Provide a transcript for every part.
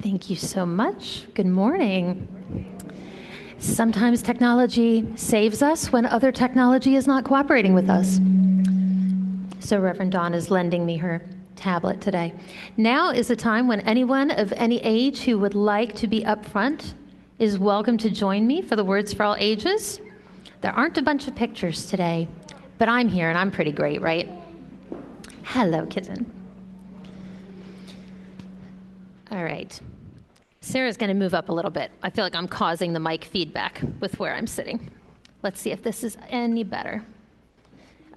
Thank you so much. Good morning. Sometimes technology saves us when other technology is not cooperating with us. So Reverend Dawn is lending me her tablet today. Now is the time when anyone of any age who would like to be up front is welcome to join me for the Words for All Ages. There aren't a bunch of pictures today, but I'm here and I'm pretty great, right? Hello, kitten. All right. Sarah's going to move up a little bit. I feel like I'm causing the mic feedback with where I'm sitting. Let's see if this is any better.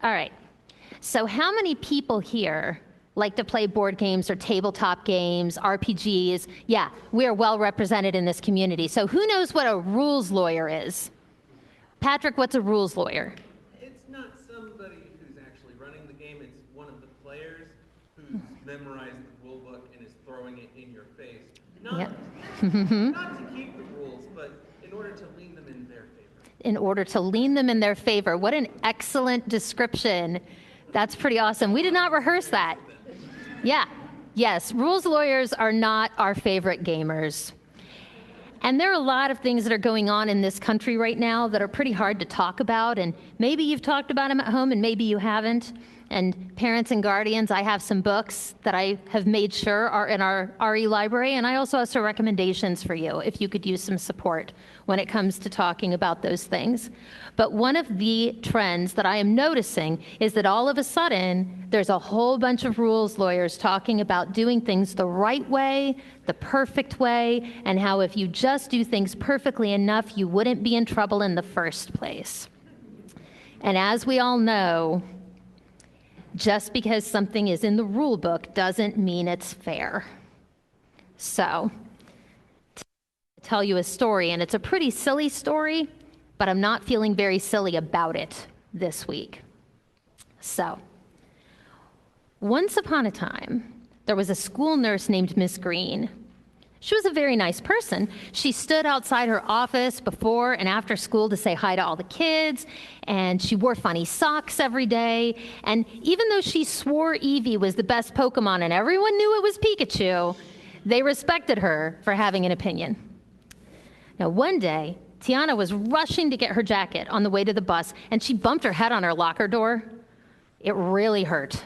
All right. So how many people here like to play board games or tabletop games, RPGs? Yeah, we are well represented in this community. So who knows what a rules lawyer is? Patrick, what's a rules lawyer? It's not somebody who's actually running the game. It's one of the players who's memorized the rule book and is throwing it in your face. Not to keep the rules, but in order to lean them in their favor. In order to lean them in their favor. What an excellent description. That's pretty awesome. We did not rehearse that. Yeah, yes, rules lawyers are not our favorite gamers. And there are a lot of things that are going on in this country right now that are pretty hard to talk about, and maybe you've talked about them at home and maybe you haven't. And parents and guardians, I have some books that I have made sure are in our RE library, and I also have some recommendations for you if you could use some support when it comes to talking about those things. But one of the trends that I am noticing is that all of a sudden, there's a whole bunch of rules lawyers talking about doing things the right way, the perfect way, and how if you just do things perfectly enough, you wouldn't be in trouble in the first place. And as we all know, just because something is in the rule book doesn't mean it's fair. So, to tell you a story, and it's a pretty silly story, but I'm not feeling very silly about it this week. So, once upon a time, there was a school nurse named Miss Green. She was a very nice person. She stood outside her office before and after school to say hi to all the kids, and she wore funny socks every day. And even though she swore Eevee was the best Pokemon and everyone knew it was Pikachu, they respected her for having an opinion. Now, one day, Tiana was rushing to get her jacket on the way to the bus, and she bumped her head on her locker door. It really hurt.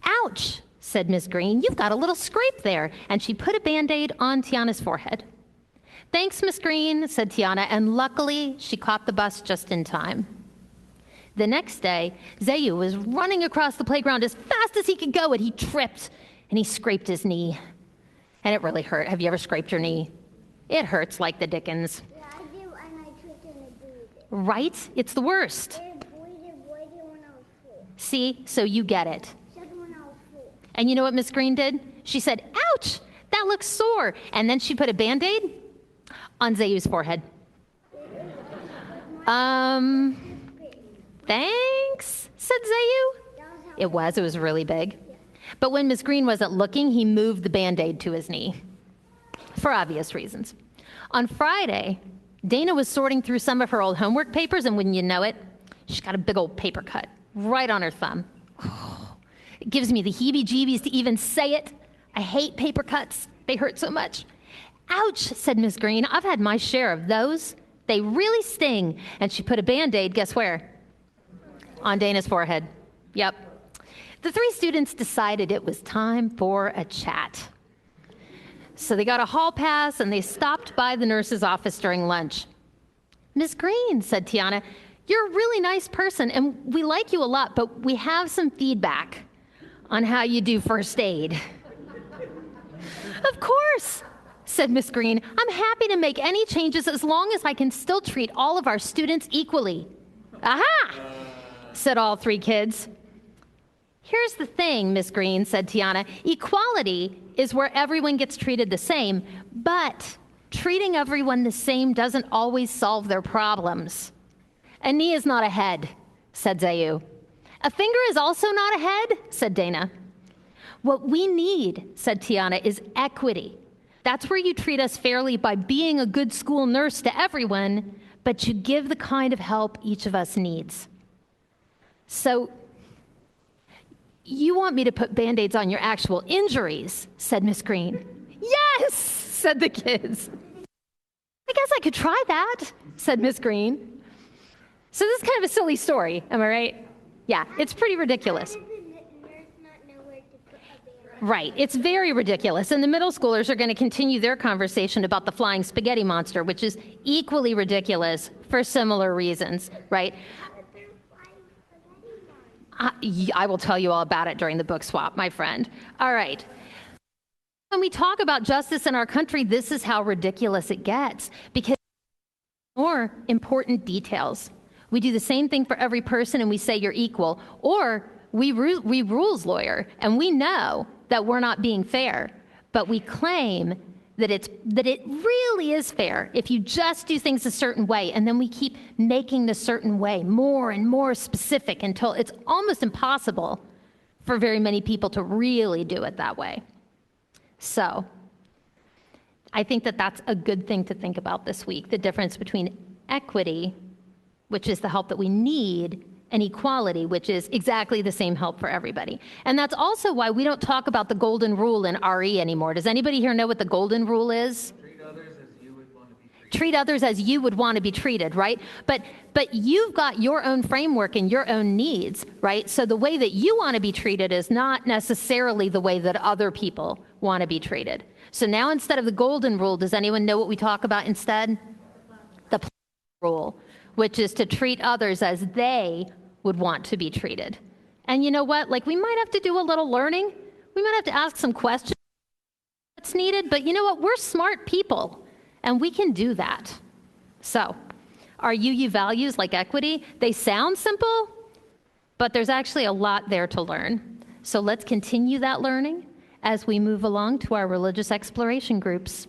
Ouch, said Miss Green, you've got a little scrape there. And she put a Band-Aid on Tiana's forehead. Thanks, Miss Green, said Tiana, and luckily she caught the bus just in time. The next day, Zayu was running across the playground as fast as he could go, and he tripped, and he scraped his knee. And it really hurt. Have you ever scraped your knee? It hurts like the dickens. Yeah, I do, and I tripped and it bleeded. Right? It's the worst. It bleeded when I was 4. See? So you get it. Second when I was 4. And you know what Miss Green did? She said, ouch, that looks sore. And then she put a Band-Aid on Zayu's forehead. Thanks, said Zayu. It was really big. But when Miss Green wasn't looking, he moved the Band-Aid to his knee, for obvious reasons. On Friday, Dana was sorting through some of her old homework papers, and wouldn't you know it, she got a big old paper cut right on her thumb. It gives me the heebie-jeebies to even say it. I hate paper cuts. They hurt so much. Ouch, said Miss Green. I've had my share of those. They really sting. And she put a Band-Aid, guess where? On Dana's forehead. Yep. The 3 students decided it was time for a chat. So they got a hall pass and they stopped by the nurse's office during lunch. Miss Green, said Tiana, you're a really nice person and we like you a lot, but we have some feedback on how you do first aid. Of course, said Miss Green. I'm happy to make any changes as long as I can still treat all of our students equally. Aha, said all 3 kids. Here's the thing, Miss Green, said Tiana. Equality is where everyone gets treated the same, but treating everyone the same doesn't always solve their problems. A knee is not a head, said Zayu. A finger is also not a head, said Dana. What we need, said Tiana, is equity. That's where you treat us fairly by being a good school nurse to everyone, but you give the kind of help each of us needs. So, you want me to put Band-Aids on your actual injuries, said Miss Green. Yes! said the kids. I guess I could try that, said Miss Green. So this is kind of a silly story, am I right? Yeah, it's pretty ridiculous. Right, it's very ridiculous. And the middle schoolers are going to continue their conversation about the flying spaghetti monster, which is equally ridiculous for similar reasons, right? I will tell you all about it during the book swap, my friend. All right. When we talk about justice in our country, this is how ridiculous it gets, because more important details. We do the same thing for every person and we say you're equal, or we rules lawyer and we know that we're not being fair, but we claim that it really is fair if you just do things a certain way, and then we keep making the certain way more and more specific until it's almost impossible for very many people to really do it that way. So I think that that's a good thing to think about this week, the difference between equity, which is the help that we need, and equality, which is exactly the same help for everybody. And that's also why we don't talk about the golden rule in RE anymore. Does anybody here know what the golden rule is? Treat others as you would want to be treated. Treat others as you would want to be treated, right? But you've got your own framework and your own needs, right? So the way that you want to be treated is not necessarily the way that other people want to be treated. So now instead of the golden rule, does anyone know what we talk about instead? The rule, which is to treat others as they would want to be treated. And you know what? Like, we might have to do a little learning. We might have to ask some questions that's needed, but you know what? We're smart people and we can do that. So our UU values, like equity, they sound simple, but there's actually a lot there to learn. So let's continue that learning as we move along to our religious exploration groups.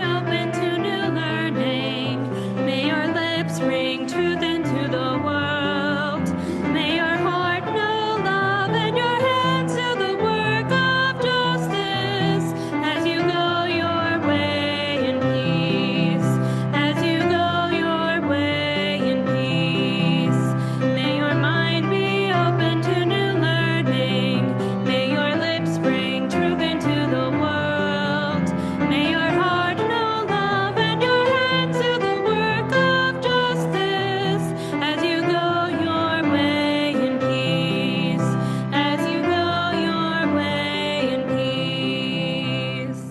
Open to new learning. May our lips ring truth into the world. May your heart know love and your hands do the work of justice. As you go your way in peace. As you go your way in peace. May your mind be open to new learning. May your lips bring truth into the world. May your heart know love and your hands do the work of justice. As you go your way in peace. As you go your way in peace.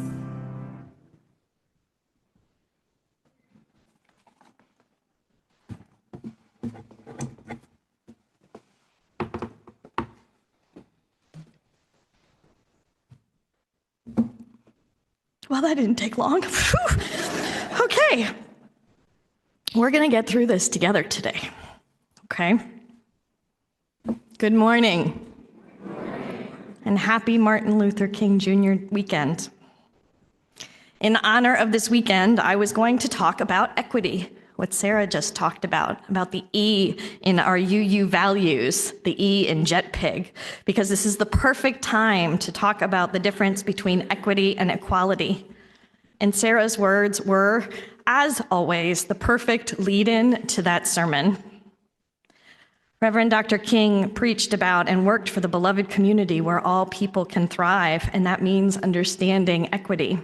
Well, that didn't take long. Whew. Okay. We're going to get through this together today. Okay? Good morning. And happy Martin Luther King Jr. weekend. In honor of this weekend, I was going to talk about equity, what Sarah just talked about the E in our UU values, the E in JetPig, because this is the perfect time to talk about the difference between equity and equality. And Sarah's words were, as always, the perfect lead-in to that sermon. Reverend Dr. King preached about and worked for the beloved community where all people can thrive, and that means understanding equity.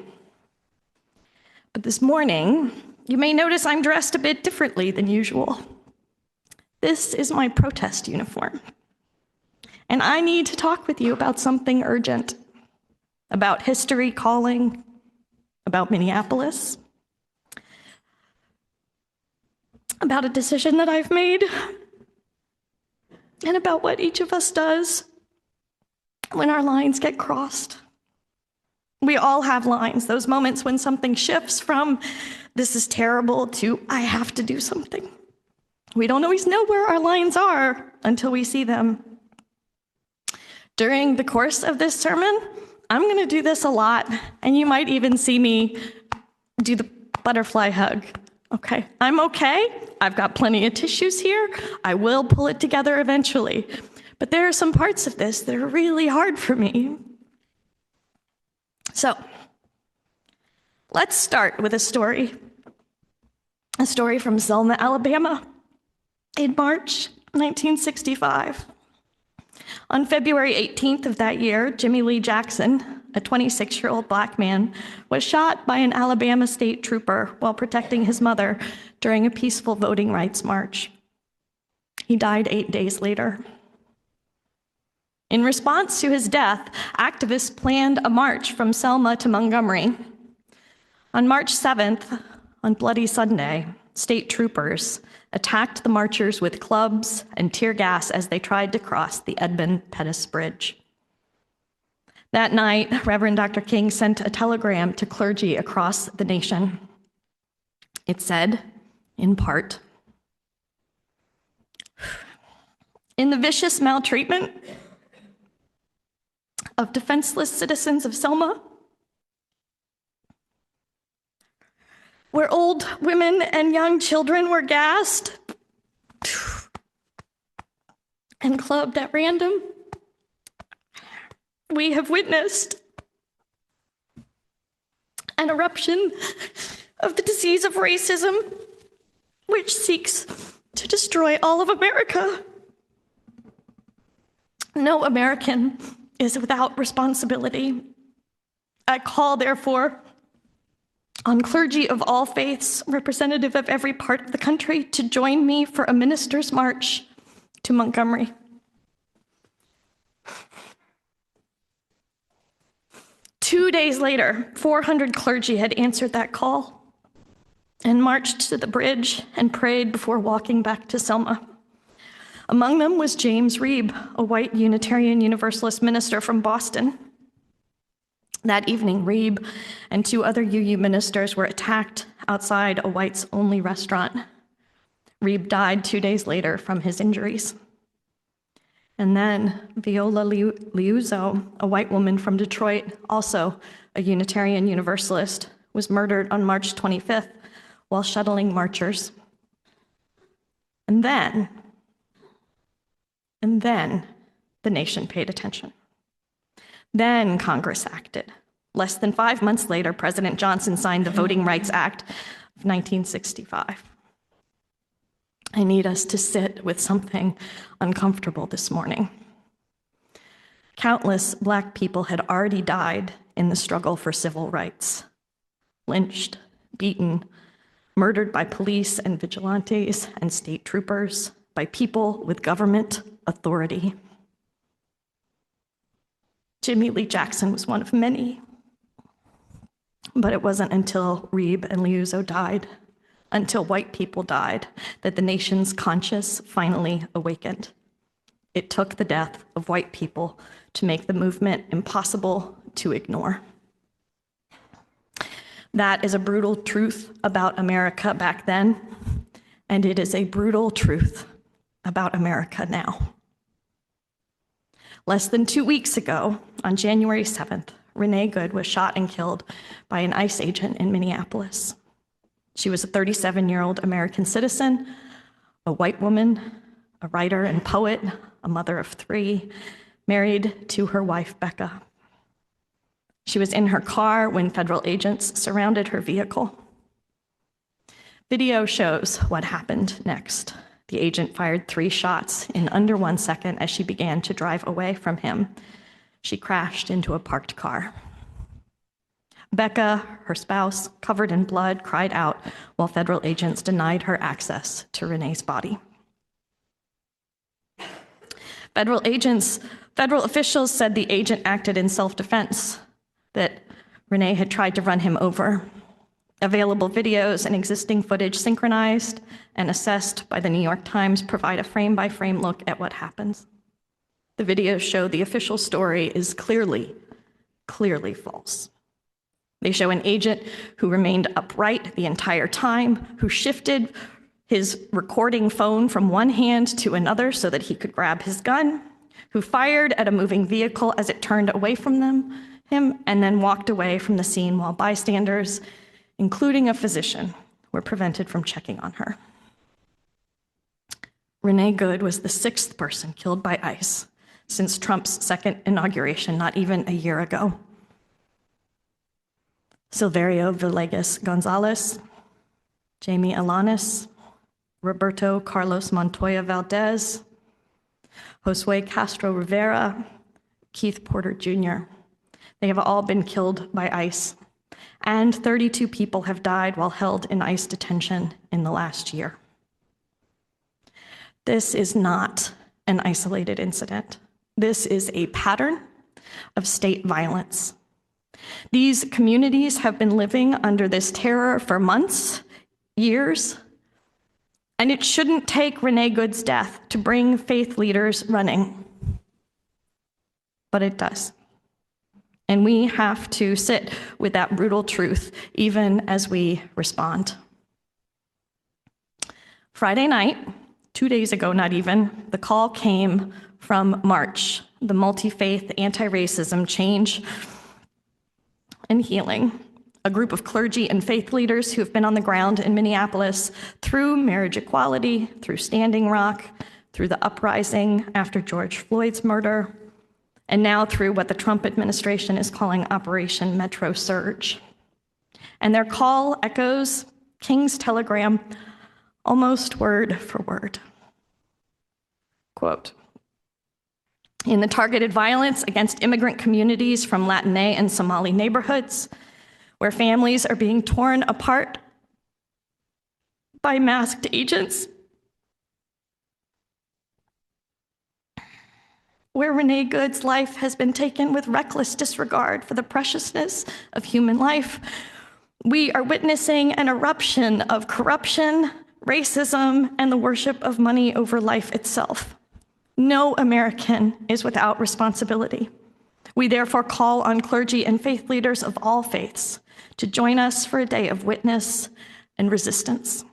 But this morning, you may notice I'm dressed a bit differently than usual. This is my protest uniform. And I need to talk with you about something urgent, about history calling, about Minneapolis, about a decision that I've made, and about what each of us does when our lines get crossed. We all have lines, those moments when something shifts from this is terrible to I have to do something. We don't always know where our lines are until we see them. During the course of this sermon, I'm going to do this a lot, and you might even see me do the butterfly hug. Okay, I'm okay. I've got plenty of tissues here. I will pull it together eventually. But there are some parts of this that are really hard for me. So, let's start with a story from Selma, Alabama, in March 1965. On February 18th of that year, Jimmy Lee Jackson, a 26-year-old black man, was shot by an Alabama state trooper while protecting his mother during a peaceful voting rights march. He died 8 days later. In response to his death, activists planned a march from Selma to Montgomery. On March 7th, on Bloody Sunday, state troopers attacked the marchers with clubs and tear gas as they tried to cross the Edmund Pettus Bridge. That night, Reverend Dr. King sent a telegram to clergy across the nation. It said, in part, "In the vicious maltreatment of defenseless citizens of Selma, where old women and young children were gassed and clubbed at random, we have witnessed an eruption of the disease of racism, which seeks to destroy all of America. No American is without responsibility. I call, therefore, on clergy of all faiths, representative of every part of the country, to join me for a minister's march to Montgomery." Two days later, 400 clergy had answered that call and marched to the bridge and prayed before walking back to Selma. Among them was James Reeb, a white Unitarian Universalist minister from Boston. That evening, Reeb and 2 other UU ministers were attacked outside a whites-only restaurant. Reeb died 2 days later from his injuries. And then Viola Liuzzo, a white woman from Detroit, also a Unitarian Universalist, was murdered on March 25th while shuttling marchers. And then the nation paid attention. Then Congress acted. Less than 5 months later, President Johnson signed the Voting Rights Act of 1965. I need us to sit with something uncomfortable this morning. Countless Black people had already died in the struggle for civil rights, lynched, beaten, murdered by police and vigilantes and state troopers, by people with government authority. Jimmy Lee Jackson was one of many. But it wasn't until Reeb and Liuzzo died, until white people died, that the nation's conscience finally awakened. It took the death of white people to make the movement impossible to ignore. That is a brutal truth about America back then, and it is a brutal truth about America now. Less than 2 weeks ago, on January 7th, Renee Good was shot and killed by an ICE agent in Minneapolis. She was a 37-year-old American citizen, a white woman, a writer and poet, a mother of 3, married to her wife, Becca. She was in her car when federal agents surrounded her vehicle. Video shows what happened next. The agent fired 3 shots in under 1 second as she began to drive away from him. She crashed into a parked car. Becca, her spouse, covered in blood, cried out while federal agents denied her access to Renee's body. Federal officials said the agent acted in self-defense, that Renee had tried to run him over. Available videos and existing footage synchronized and assessed by the New York Times provide a frame-by-frame look at what happens. The videos show the official story is clearly false. They show an agent who remained upright the entire time, who shifted his recording phone from one hand to another so that he could grab his gun, who fired at a moving vehicle as it turned away from him, and then walked away from the scene while bystanders, including a physician, were prevented from checking on her. Renee Good was the 6th person killed by ICE since Trump's second inauguration, not even a year ago. Silverio Villegas Gonzalez, Jamie Alanis, Roberto Carlos Montoya Valdez, Josue Castro Rivera, Keith Porter Jr. They have all been killed by ICE, and 32 people have died while held in ICE detention in the last year. This is not an isolated incident. This is a pattern of state violence. These communities have been living under this terror for months, years, and it shouldn't take Renee Good's death to bring faith leaders running, but it does. And we have to sit with that brutal truth even as we respond. Friday night, 2 days ago, not even, the call came from March, the multi-faith anti-racism change and healing, a group of clergy and faith leaders who have been on the ground in Minneapolis through marriage equality, through Standing Rock, through the uprising after George Floyd's murder, and now through what the Trump administration is calling Operation Metro Surge. And their call echoes King's telegram almost word for word. Quote, "In the targeted violence against immigrant communities from Latine and Somali neighborhoods, where families are being torn apart by masked agents, where Renee Good's life has been taken with reckless disregard for the preciousness of human life, we are witnessing an eruption of corruption, racism, and the worship of money over life itself. No American is without responsibility. We therefore call on clergy and faith leaders of all faiths to join us for a day of witness and resistance."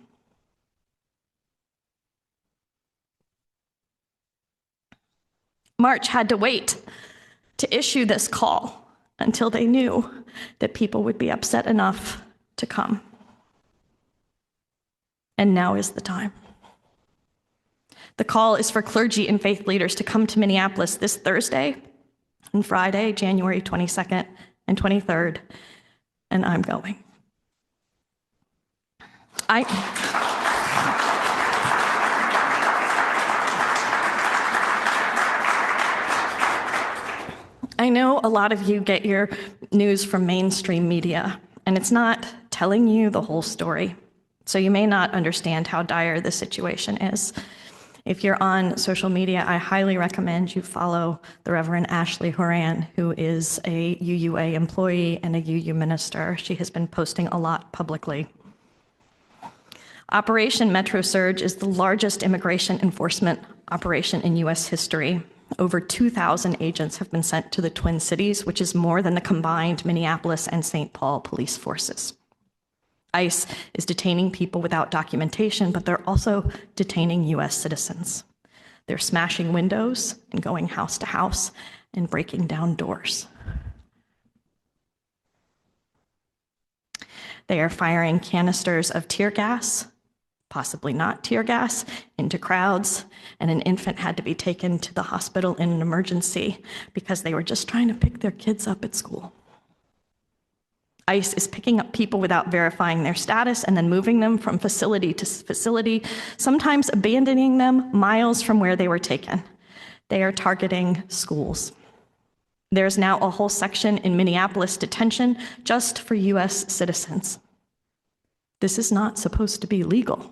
March had to wait to issue this call until they knew that people would be upset enough to come. And now is the time. The call is for clergy and faith leaders to come to Minneapolis this Thursday and Friday, January 22nd and 23rd, and I'm going. I know a lot of you get your news from mainstream media, and it's not telling you the whole story, so you may not understand how dire the situation is. If you're on social media, I highly recommend you follow the Reverend Ashley Horan, who is a UUA employee and a UU minister. She has been posting a lot publicly. Operation Metro Surge is the largest immigration enforcement operation in US history. Over 2,000 agents have been sent to the Twin Cities, which is more than the combined Minneapolis and St. Paul police forces. ICE is detaining people without documentation, but they're also detaining US citizens. They're smashing windows and going house to house and breaking down doors. They are firing canisters of tear gas, possibly not tear gas, into crowds, and an infant had to be taken to the hospital in an emergency because they were just trying to pick their kids up at school. ICE is picking up people without verifying their status and then moving them from facility to facility, sometimes abandoning them miles from where they were taken. They are targeting schools. There's now a whole section in Minneapolis detention just for US citizens. This is not supposed to be legal.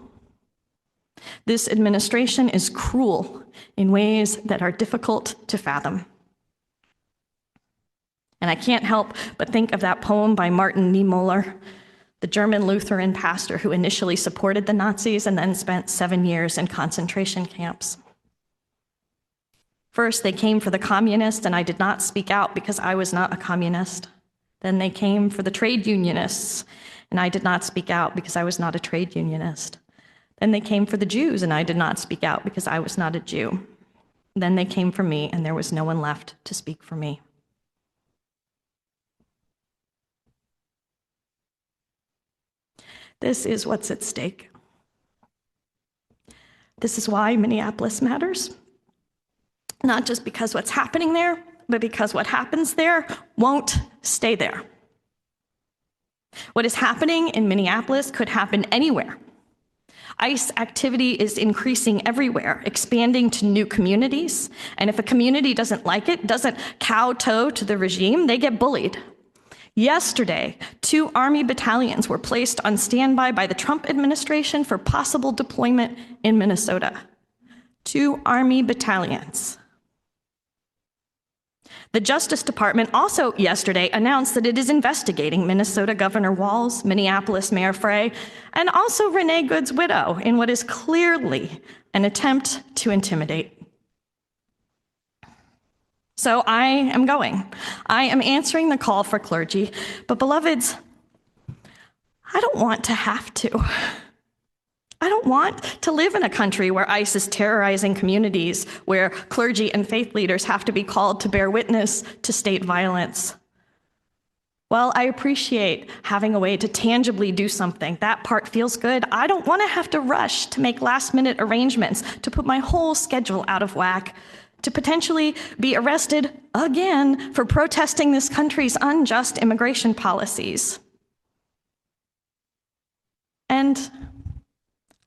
This administration is cruel in ways that are difficult to fathom. And I can't help but think of that poem by Martin Niemöller, the German Lutheran pastor who initially supported the Nazis and then spent 7 years in concentration camps. First, they came for the communists, and I did not speak out because I was not a communist. Then they came for the trade unionists, and I did not speak out because I was not a trade unionist. Then they came for the Jews, and I did not speak out because I was not a Jew. Then they came for me, and there was no one left to speak for me. This is what's at stake. This is why Minneapolis matters. Not just because what's happening there, but because what happens there won't stay there. What is happening in Minneapolis could happen anywhere. ICE activity is increasing everywhere, expanding to new communities. And if a community doesn't like it, doesn't kowtow to the regime, they get bullied. Yesterday, 2 Army battalions were placed on standby by the Trump administration for possible deployment in Minnesota. 2 Army battalions. The Justice Department also yesterday announced that it is investigating Minnesota Governor Walz, Minneapolis Mayor Frey, and also Renee Good's widow in what is clearly an attempt to intimidate. So I am going. I am answering the call for clergy, but beloveds, I don't want to have to. I don't want to live in a country where ICE is terrorizing communities, where clergy and faith leaders have to be called to bear witness to state violence. While I appreciate having a way to tangibly do something, that part feels good. I don't want to have to rush to make last-minute arrangements, to put my whole schedule out of whack, to potentially be arrested again for protesting this country's unjust immigration policies. And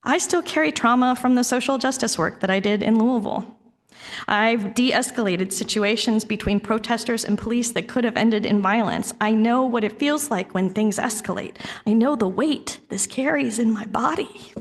I still carry trauma from the social justice work that I did in Louisville. I've de-escalated situations between protesters and police that could have ended in violence. I know what it feels like when things escalate. I know the weight this carries in my body.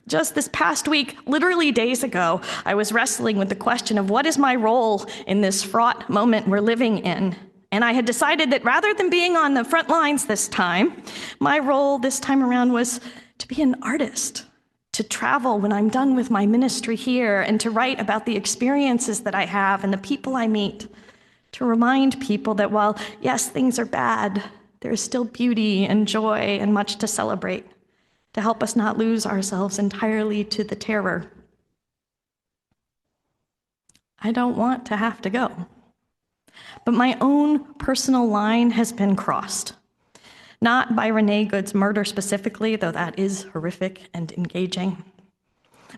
Just this past week, literally days ago, I was wrestling with the question of what is my role in this fraught moment we're living in. And I had decided that rather than being on the front lines this time, my role this time around was to be an artist, to travel when I'm done with my ministry here, and to write about the experiences that I have and the people I meet, to remind people that while, yes, things are bad, there is still beauty and joy and much to celebrate, to help us not lose ourselves entirely to the terror. I don't want to have to go. But my own personal line has been crossed. Not by Renee Good's murder specifically, though that is horrific and engaging.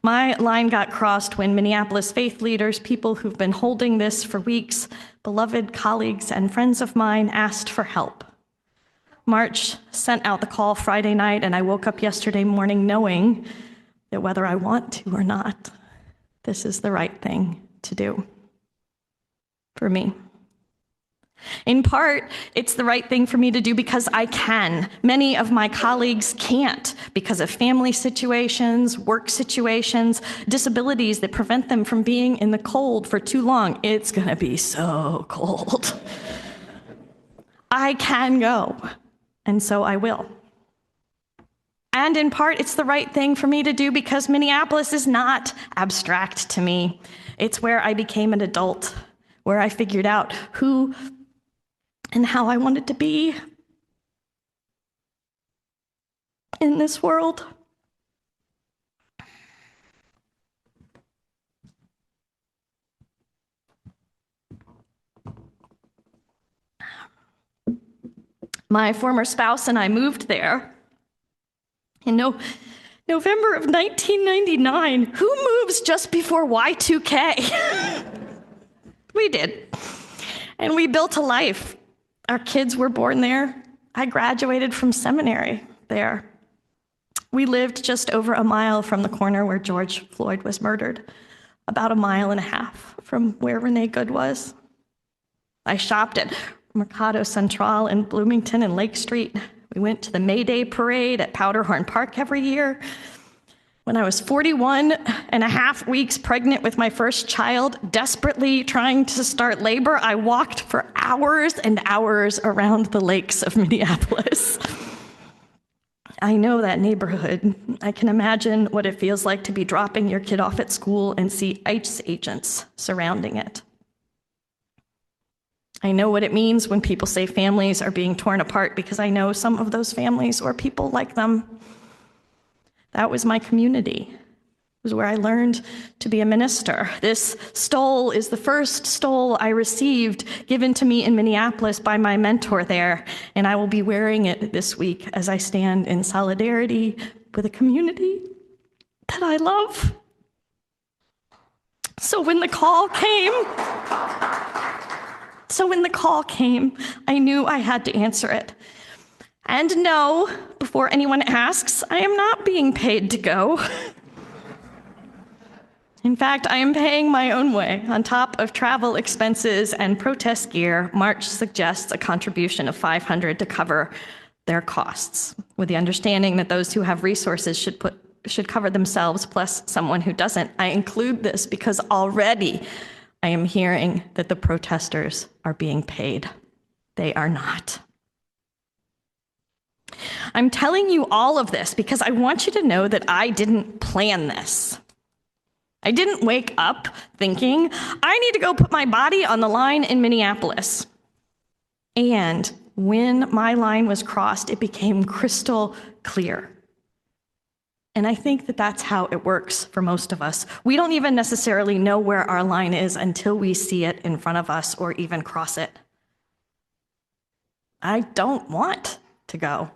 My line got crossed when Minneapolis faith leaders, people who've been holding this for weeks, beloved colleagues and friends of mine, asked for help. March sent out the call Friday night, and I woke up yesterday morning knowing that whether I want to or not, this is the right thing to do for me. In part, it's the right thing for me to do because I can. Many of my colleagues can't because of family situations, work situations, disabilities that prevent them from being in the cold for too long. It's going to be so cold. I can go, and so I will. And in part, it's the right thing for me to do because Minneapolis is not abstract to me. It's where I became an adult, where I figured out who and how I wanted to be in this world. My former spouse and I moved there in November of 1999. Who moves just before Y2K? We did. And we built a life. Our kids were born there. I graduated from seminary there. We lived just over a mile from the corner where George Floyd was murdered, about 1.5 miles from where Renee Good was. I shopped at Mercado Central in Bloomington and Lake Street. We went to the May Day parade at Powderhorn Park every year. When I was 41.5 weeks pregnant with my first child, desperately trying to start labor, I walked for hours and hours around the lakes of Minneapolis. I know that neighborhood. I can imagine what it feels like to be dropping your kid off at school and see ICE agents surrounding it. I know what it means when people say families are being torn apart because I know some of those families or people like them. That was my community. It was where I learned to be a minister. This stole is the first stole I received given to me in Minneapolis by my mentor there, and I will be wearing it this week as I stand in solidarity with a community that I love. So when the call came, I knew I had to answer it. And no, before anyone asks, I am not being paid to go. In fact, I am paying my own way. On top of travel expenses and protest gear, March suggests a contribution of $500 to cover their costs, with the understanding that those who have resources should cover themselves, plus someone who doesn't. I include this because already I am hearing that the protesters are being paid. They are not. I'm telling you all of this because I want you to know that I didn't plan this. I didn't wake up thinking, I need to go put my body on the line in Minneapolis. And when my line was crossed, it became crystal clear. And I think that that's how it works for most of us. We don't even necessarily know where our line is until we see it in front of us or even cross it. I don't want to go.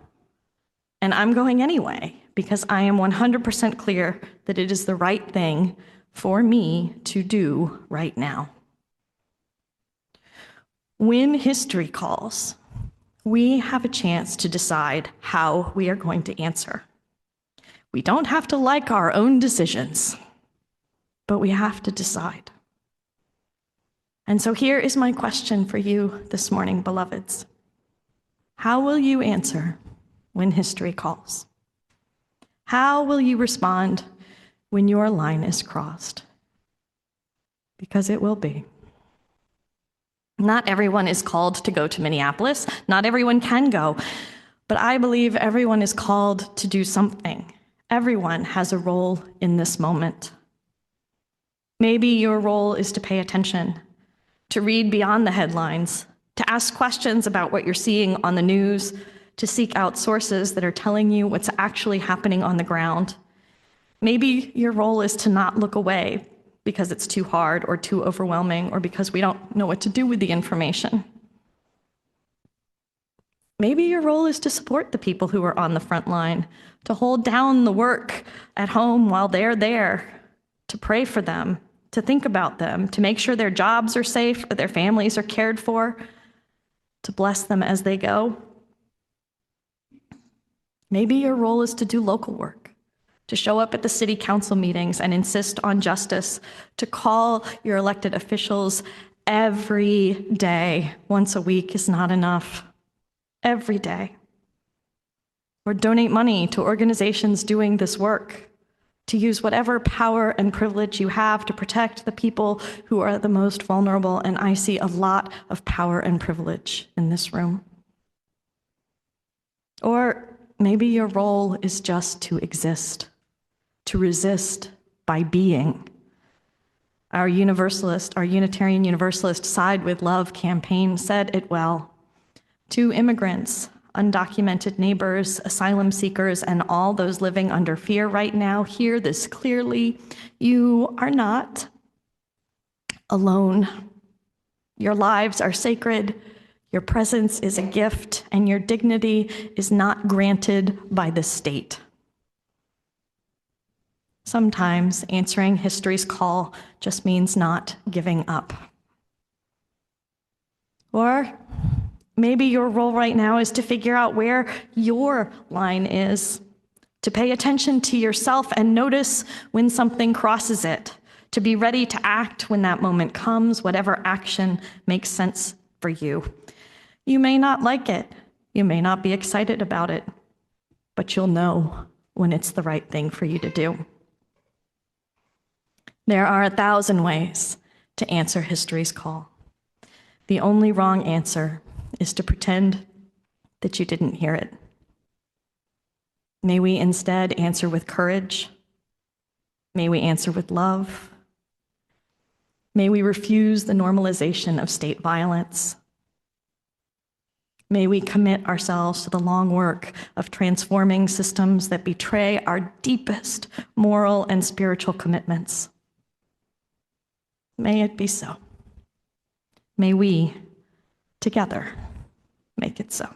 And I'm going anyway, because I am 100% clear that it is the right thing for me to do right now. When history calls, we have a chance to decide how we are going to answer. We don't have to like our own decisions, but we have to decide. And so here is my question for you this morning, beloveds. How will you answer when history calls? How will you respond when your line is crossed? Because it will be. Not everyone is called to go to Minneapolis. Not everyone can go. But I believe everyone is called to do something. Everyone has a role in this moment. Maybe your role is to pay attention, to read beyond the headlines, to ask questions about what you're seeing on the news, to seek out sources that are telling you what's actually happening on the ground. Maybe your role is to not look away because it's too hard or too overwhelming or because we don't know what to do with the information. Maybe your role is to support the people who are on the front line, to hold down the work at home while they're there, to pray for them, to think about them, to make sure their jobs are safe, that their families are cared for, to bless them as they go. Maybe your role is to do local work, to show up at the city council meetings and insist on justice, to call your elected officials every day. Once a week is not enough. Every day. Or donate money to organizations doing this work, to use whatever power and privilege you have to protect the people who are the most vulnerable. And I see a lot of power and privilege in this room. Or maybe your role is just to exist, to resist by being. Our Unitarian Universalist Side with Love campaign said it well. To immigrants, undocumented neighbors, asylum seekers, and all those living under fear right now, hear this clearly. You are not alone. Your lives are sacred. Your presence is a gift, and your dignity is not granted by the state. Sometimes answering history's call just means not giving up. Or maybe your role right now is to figure out where your line is, to pay attention to yourself and notice when something crosses it, to be ready to act when that moment comes, whatever action makes sense for you. You may not like it, you may not be excited about it, but you'll know when it's the right thing for you to do. There are 1,000 ways to answer history's call. The only wrong answer is to pretend that you didn't hear it. May we instead answer with courage. May we answer with love. May we refuse the normalization of state violence. May we commit ourselves to the long work of transforming systems that betray our deepest moral and spiritual commitments. May it be so. May we, together, make it so.